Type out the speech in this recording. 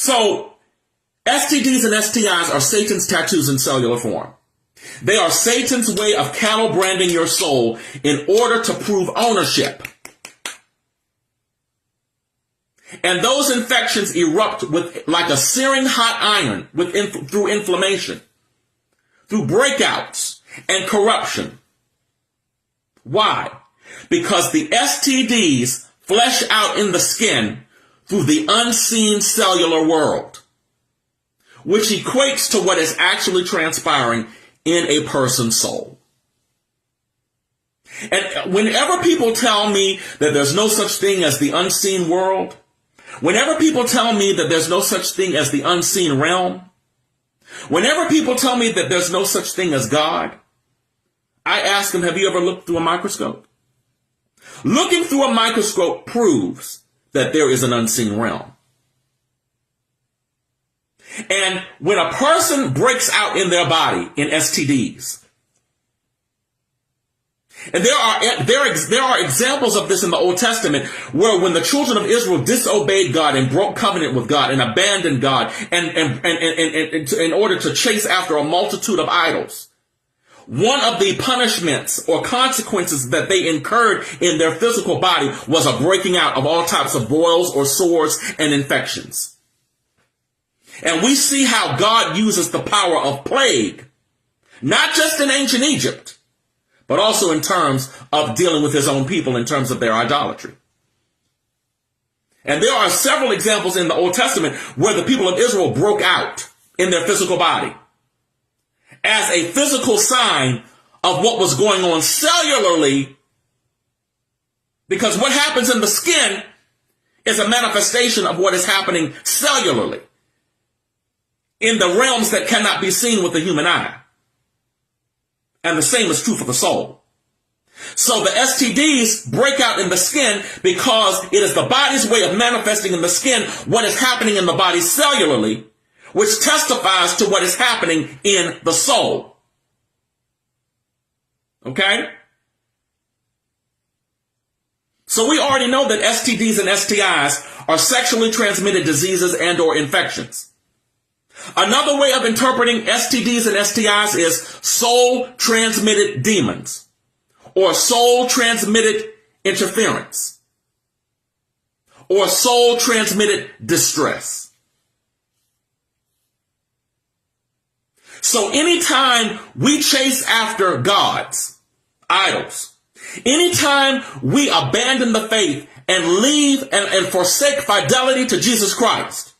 So STDs and STIs are Satan's tattoos in cellular form. They are Satan's way of cattle branding your soul in order to prove ownership. And those infections erupt with like a searing hot iron through inflammation, through breakouts and corruption. Why? Because the STDs flesh out in the skin through the unseen cellular world, which equates to what is actually transpiring in a person's soul. And whenever people tell me that there's no such thing as the unseen world, whenever people tell me that there's no such thing as the unseen realm, whenever people tell me that there's no such thing as God, I ask them, have you ever looked through a microscope? Looking through a microscope proves that there is an unseen realm. And when a person breaks out in their body in STDs, and there are examples of this in the Old Testament where when the children of Israel disobeyed God and broke covenant with God and abandoned God and in order to chase after a multitude of idols, one of the punishments or consequences that they incurred in their physical body was a breaking out of all types of boils or sores and infections. And we see how God uses the power of plague, not just in ancient Egypt, but also in terms of dealing with his own people in terms of their idolatry. And there are several examples in the Old Testament where the people of Israel broke out in their physical body as a physical sign of what was going on cellularly, because what happens in the skin is a manifestation of what is happening cellularly in the realms that cannot be seen with the human eye. And the same is true for the soul. So the STDs break out in the skin because it is the body's way of manifesting in the skin what is happening in the body cellularly, which testifies to what is happening in the soul. Okay? So we already know that STDs and STIs are sexually transmitted diseases and or infections. Another way of interpreting STDs and STIs is soul-transmitted demons or soul-transmitted interference or soul-transmitted distress. So anytime we chase after gods, idols, anytime we abandon the faith and leave and forsake fidelity to Jesus Christ,